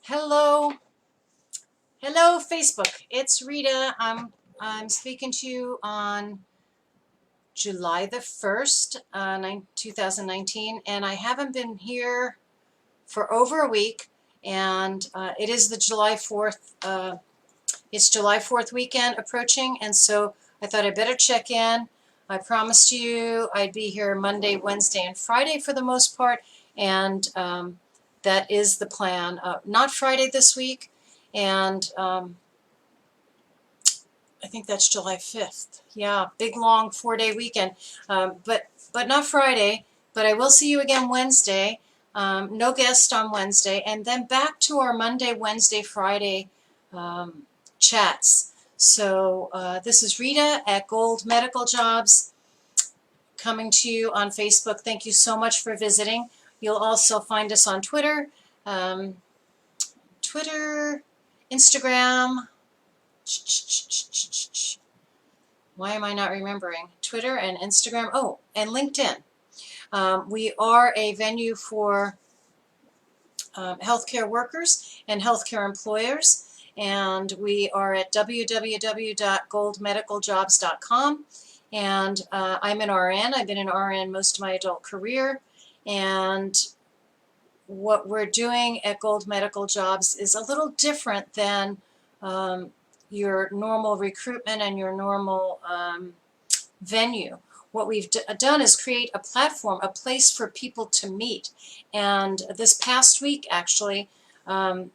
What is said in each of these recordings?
Hello, hello, Facebook. It's Rita. I'm speaking to you on July the 1st, 2019, and I haven't been here for over a week. And it is the July 4th. It's July 4th weekend approaching, and so I thought I'd better check in. I promised you I'd be here Monday, Wednesday, and Friday for the most part, and that is the plan. Not Friday this week, and I think that's July 5th. Yeah, big long 4-day weekend. But not Friday. But I will see you again Wednesday. No guest on Wednesday, and then back to our Monday, Wednesday, Friday chats. So this is Rita at Gold Medical Jobs coming to you on Facebook. Thank you so much for visiting. You'll also find us on Twitter, um, Instagram. Why am I not remembering? Twitter and Instagram. Oh, and LinkedIn. We are a venue for healthcare workers and healthcare employers, and we are at www.goldmedicaljobs.com. And I'm an RN. I've been an RN most of my adult career, and what we're doing at Gold Medical Jobs is a little different than your normal recruitment and your normal venue. What we've done is create a platform, a place for people to meet. And this past week, actually, our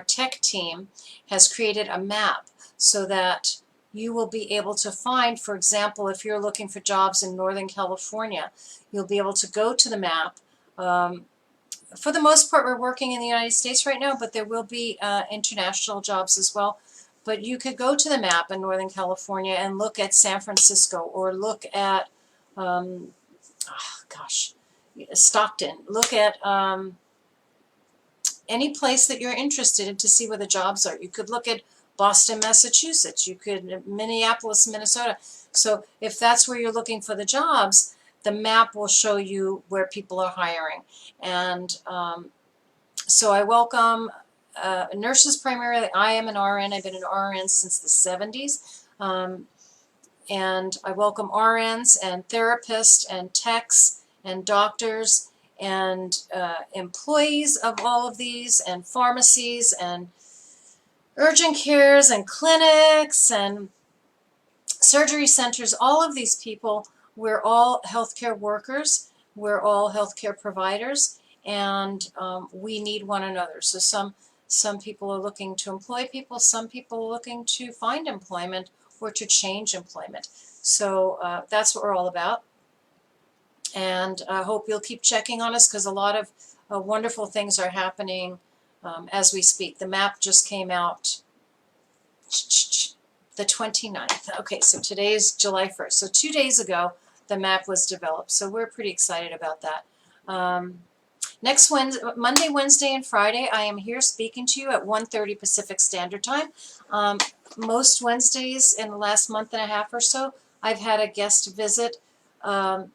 tech team has created a map so that you will be able to find, for example, if you're looking for jobs in Northern California, you'll be able to go to the map. For the most part, we're working in the United States right now, but there will be international jobs as well. But you could go to the map in Northern California and look at San Francisco, or look at, Stockton. Look at any place that you're interested in to see where the jobs are. You could look at Boston, Massachusetts. You could Minneapolis, Minnesota. So if that's where you're looking for the jobs, the map will show you where people are hiring. And so I welcome nurses primarily. I am an RN. I've been an RN since the 70s. And I welcome RNs and therapists and techs and doctors and employees of all of these, and pharmacies and urgent cares and clinics and surgery centers. All of these people, we're all healthcare workers. We're all healthcare providers, and we need one another. So some people are looking to employ people. Some people are looking to find employment or to change employment. So that's what we're all about. And I hope you'll keep checking on us, because a lot of wonderful things are happening as we speak. The map just came out the 29th. Okay, so today is July 1st. So 2 days ago, the map was developed. So we're pretty excited about that. Next Monday, Wednesday, and Friday, I am here speaking to you at 1:30 Pacific Standard Time. Most Wednesdays in the last month and a half or so, I've had a guest visitor, and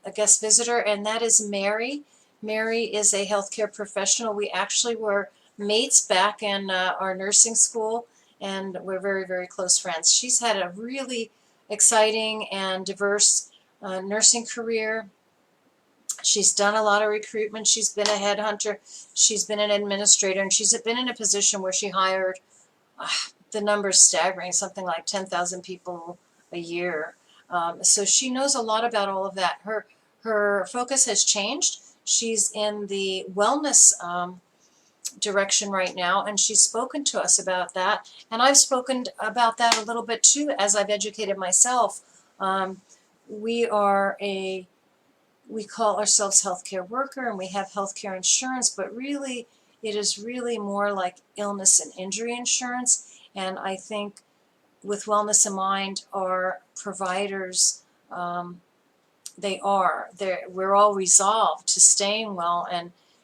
that is Mary. Mary is a healthcare professional. We actually were mates back in our nursing school, and we're very, very close friends. She's had a really exciting and diverse nursing career. She's done a lot of recruitment. She's been a headhunter. She's been an administrator, and she's been in a position where she hired, the number's staggering, something like 10,000 people a year. So she knows a lot about all of that. Her focus has changed. She's in the wellness direction right now, and she's spoken to us about that. And I've spoken about that a little bit too, as I've educated myself. We call ourselves healthcare worker, and we have healthcare insurance, but really it is really more like illness and injury insurance. And I think with wellness in mind, our providers, we're all resolved to staying well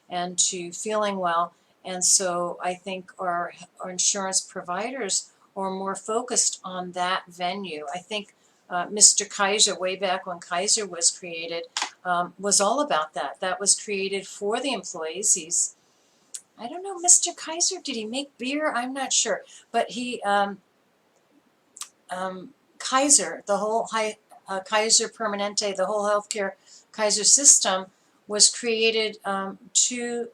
and to feeling well. And so I think our insurance providers are more focused on that venue. I think Mr. Kaiser, way back when Kaiser was created, was all about that. That was created for the employees. I don't know, Mr. Kaiser, did he make beer? I'm not sure. But he, Kaiser, the whole Kaiser Permanente, the whole healthcare Kaiser system was created to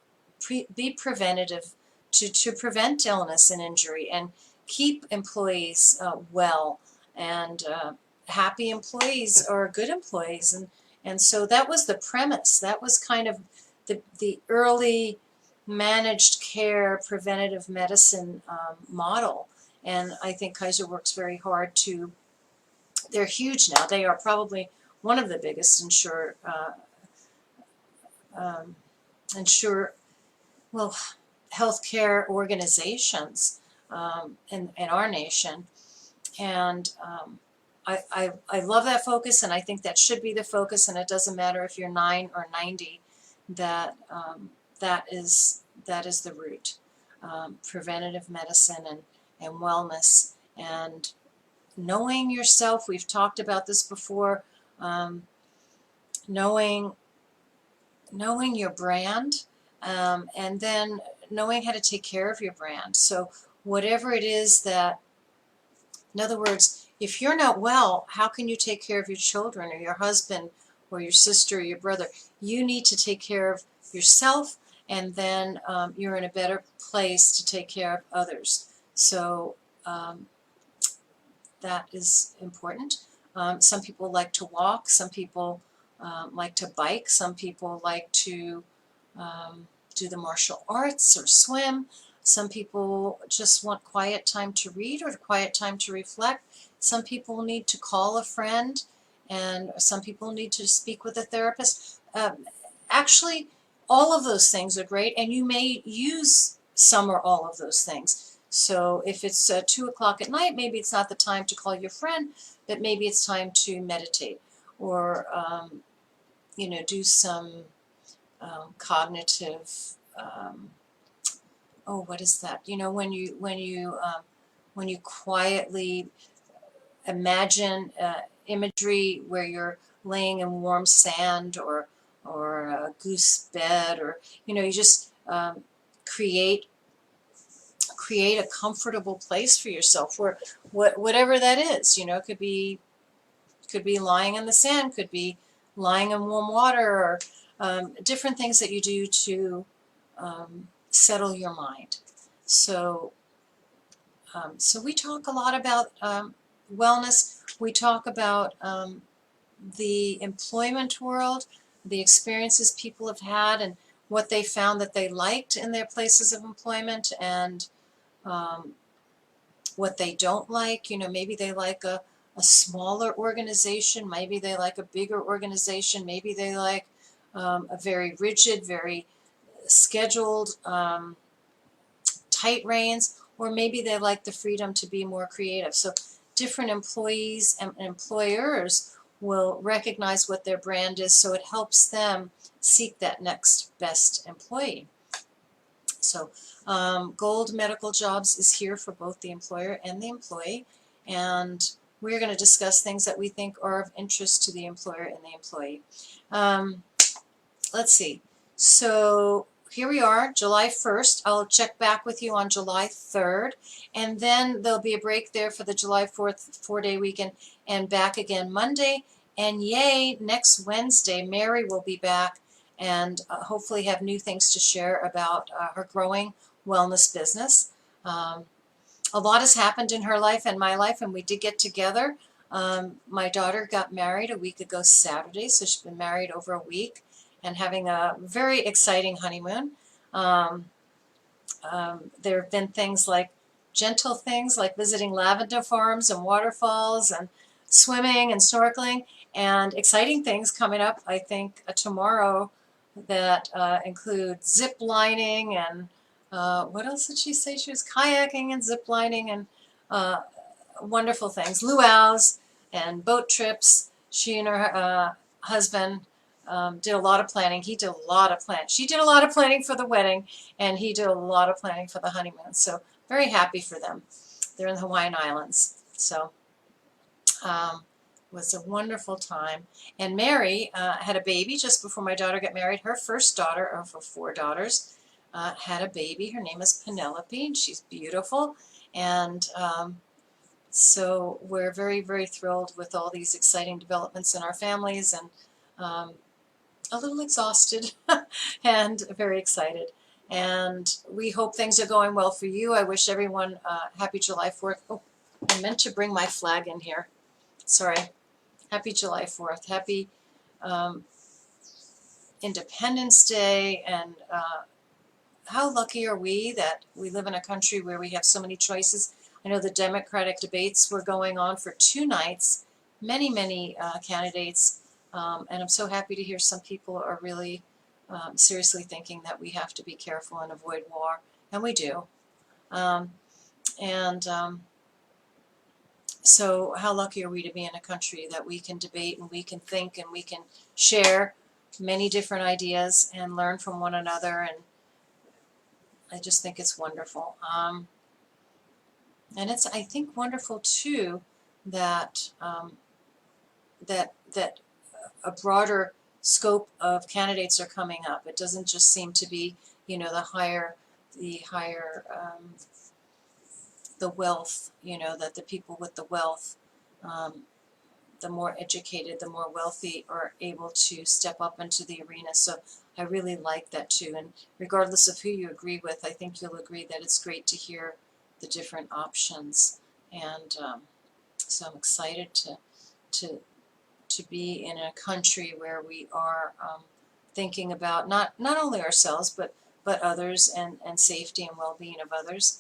be preventative, to prevent illness and injury and keep employees well. And happy employees are good employees. And so that was the premise. That was kind of the early managed care preventative medicine model. And I think Kaiser works very hard to, they're huge now. They are probably one of the biggest well, healthcare organizations in our nation. And I love that focus, and I think that should be the focus, and it doesn't matter if you're 9 or 90, that that is the root. Preventative medicine and wellness and knowing yourself. We've talked about this before. Knowing your brand, and then knowing how to take care of your brand. So whatever it is that, in other words, if you're not well, how can you take care of your children or your husband or your sister or your brother? You need to take care of yourself, and then you're in a better place to take care of others. So that is important. Some people like to walk, some people like to bike, some people like to do the martial arts or swim. Some people just want quiet time to read or quiet time to reflect. Some people need to call a friend, and some people need to speak with a therapist. Actually, all of those things are great, and you may use some or all of those things. So if it's 2 o'clock at night, maybe it's not the time to call your friend, but maybe it's time to meditate or do some cognitive. What is that? When you quietly imagine imagery where you're laying in warm sand or a goose bed, or you just create a comfortable place for yourself, where whatever that is. Could be lying in the sand, could be lying in warm water, or different things that you do to settle your mind. So we talk a lot about wellness. We talk about the employment world, the experiences people have had, and what they found that they liked in their places of employment, and what they don't like. Maybe they like a smaller organization, maybe they like a bigger organization, maybe they like a very rigid, very scheduled, tight reins, or maybe they like the freedom to be more creative. So different employees and employers will recognize what their brand is, so it helps them seek that next best employee. So Gold Medical Jobs is here for both the employer and the employee, and we're going to discuss things that we think are of interest to the employer and the employee. Let's see. So here we are, July 1st. I'll check back with you on July 3rd, and then there'll be a break there for the July 4th 4-day weekend, and back again Monday. And yay, next Wednesday, Mary will be back and hopefully have new things to share about her growing wellness business. A lot has happened in her life and my life, and we did get together. My daughter got married a week ago Saturday, so she's been married over a week and having a very exciting honeymoon. There have been things like gentle things like visiting lavender farms and waterfalls and swimming and snorkeling, and exciting things coming up, I think, tomorrow that include zip lining and what else did she say? She was kayaking and zip lining and wonderful things. Luau's and boat trips. She and her husband did a lot of planning. He did a lot of planning. She did a lot of planning for the wedding, and he did a lot of planning for the honeymoon. So very happy for them. They're in the Hawaiian Islands. So it was a wonderful time. And Mary had a baby just before my daughter got married. Her first daughter, of her 4 daughters. had a baby. Her name is Penelope, and she's beautiful. And so we're very, very thrilled with all these exciting developments in our families, and a little exhausted and very excited. And we hope things are going well for you. I wish everyone happy July 4th. Oh, I meant to bring my flag in here. Sorry. Happy July 4th. Happy Independence Day. And how lucky are we that we live in a country where we have so many choices. I know the Democratic debates were going on for 2 nights, many, many candidates, and I'm so happy to hear some people are really seriously thinking that we have to be careful and avoid war, and we do. And so how lucky are we to be in a country that we can debate and we can think and we can share many different ideas and learn from one another, and I just think it's wonderful. And it's, I think, wonderful too that that a broader scope of candidates are coming up. It doesn't just seem to be, you know, the higher the wealth, you know, that the people with the wealth, the more educated, the more wealthy are able to step up into the arena. So I really like that too. And regardless of who you agree with, I think you'll agree that it's great to hear the different options. And so I'm excited to be in a country where we are thinking about not only ourselves but others, and safety and well-being of others.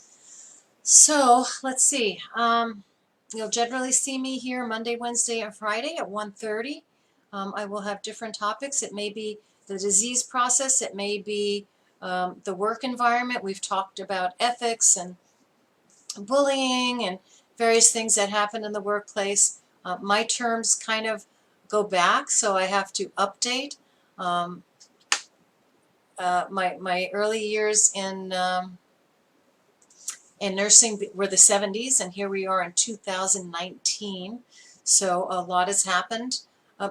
So let's see. You'll generally see me here Monday, Wednesday, and Friday at 1:30. I will have different topics. It may be the disease process. It may be the work environment. We've talked about ethics and bullying and various things that happen in the workplace. My terms kind of go back, so I have to update. My early years in nursing were the 70s, and here we are in 2019. So a lot has happened.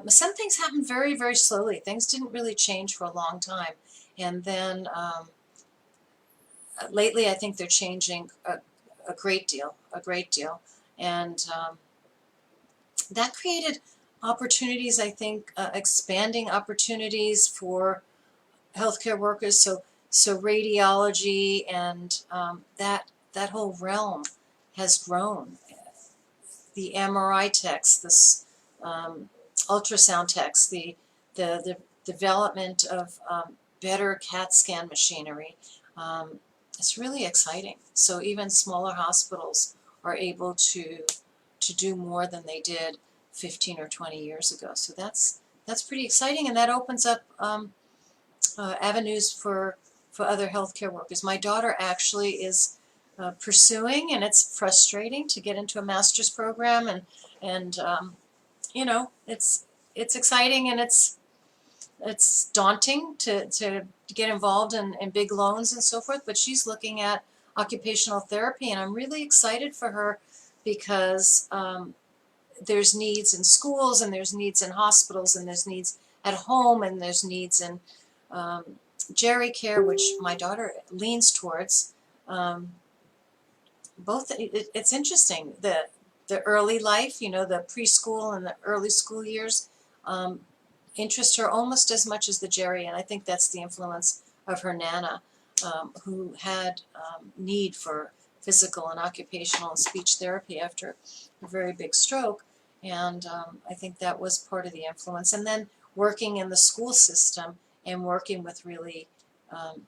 Some things happened very, very slowly. Things didn't really change for a long time. And then lately I think they're changing a great deal, a great deal. And that created opportunities, I think, expanding opportunities for healthcare workers. So radiology and that whole realm has grown. The MRI techs, this ultrasound techs, the development of better CAT scan machinery. It's really exciting. So even smaller hospitals are able to do more than they did 15 or 20 years ago. So that's pretty exciting, and that opens up avenues for other healthcare workers. My daughter actually is pursuing, and it's frustrating to get into a master's program, and you know, it's exciting, and it's daunting to get involved in big loans and so forth, but she's looking at occupational therapy, and I'm really excited for her because there's needs in schools, and there's needs in hospitals, and there's needs at home, and there's needs in Geri care, which my daughter leans towards. Both, it's interesting, the early life, you know, the preschool and the early school years interest her almost as much as the Geri, and I think that's the influence of her Nana, who had need for physical and occupational and speech therapy after a very big stroke, and I think that was part of the influence. And then working in the school system and working with really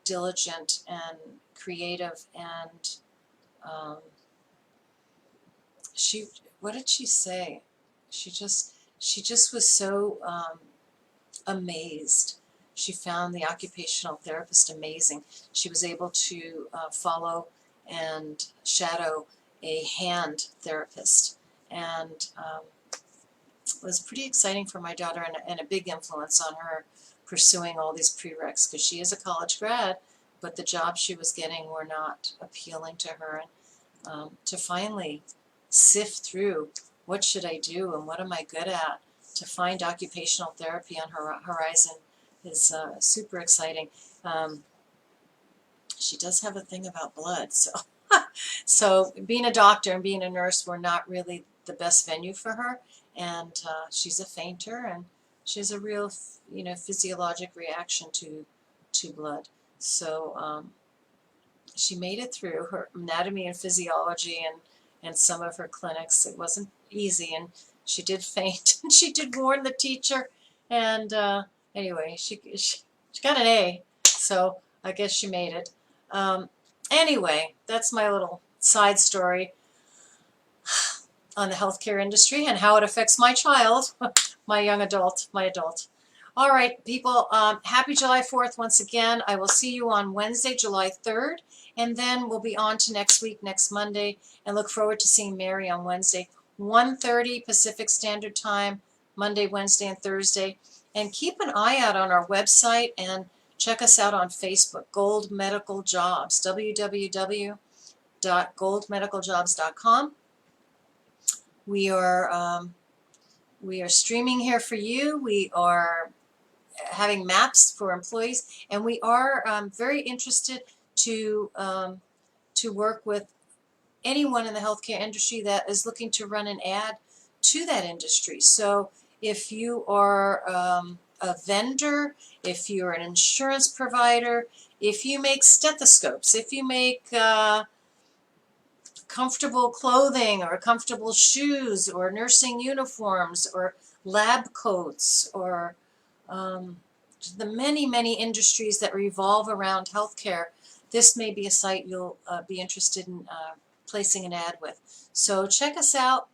diligent and creative, and she, what did she say? She just was so amazed. She found the occupational therapist amazing. She was able to follow and shadow a hand therapist, and it was pretty exciting for my daughter, and a big influence on her pursuing all these prereqs, because she is a college grad, but the jobs she was getting were not appealing to her. And to finally sift through, what should I do and what am I good at, to find occupational therapy on her horizon is super exciting. she does have a thing about blood. So, so being a doctor and being a nurse were not really the best venue for her. And she's a fainter, and she has a real, physiologic reaction to blood. So she made it through her anatomy and physiology and some of her clinics. It wasn't easy, and she did faint, and she did warn the teacher. And anyway, she got an A, so I guess she made it. Anyway, that's my little side story on the healthcare industry and how it affects my child, my adult. All right, people, happy July 4th once again. I will see you on Wednesday, July 3rd, and then we'll be on to next week, next Monday, and look forward to seeing Mary on Wednesday, 1:30 Pacific Standard Time, Monday, Wednesday, and Thursday. And keep an eye out on our website and check us out on Facebook, Gold Medical Jobs, www.goldmedicaljobs.com. We are streaming here for you. We are having maps for employees, and we are very interested to work with anyone in the healthcare industry that is looking to run an ad to that industry. So if you are a vendor, if you're an insurance provider, if you make stethoscopes, if you make comfortable clothing or comfortable shoes or nursing uniforms or lab coats or the many industries that revolve around healthcare, this may be a site you'll be interested in placing an ad with. So check us out.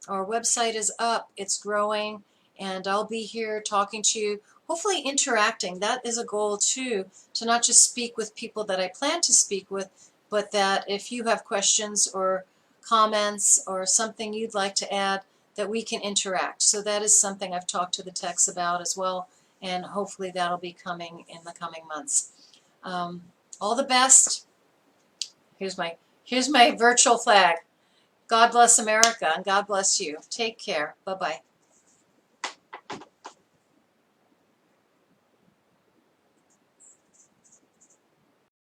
Our website is up, it's growing, and I'll be here talking to you, hopefully interacting. That is a goal too, to not just speak with people that I plan to speak with, but that if you have questions or comments or something you'd like to add, that we can interact. So that is something I've talked to the techs about as well, and hopefully that'll be coming in the coming months. All the best. Here's my virtual flag. God bless America, and God bless you. Take care. Bye-bye.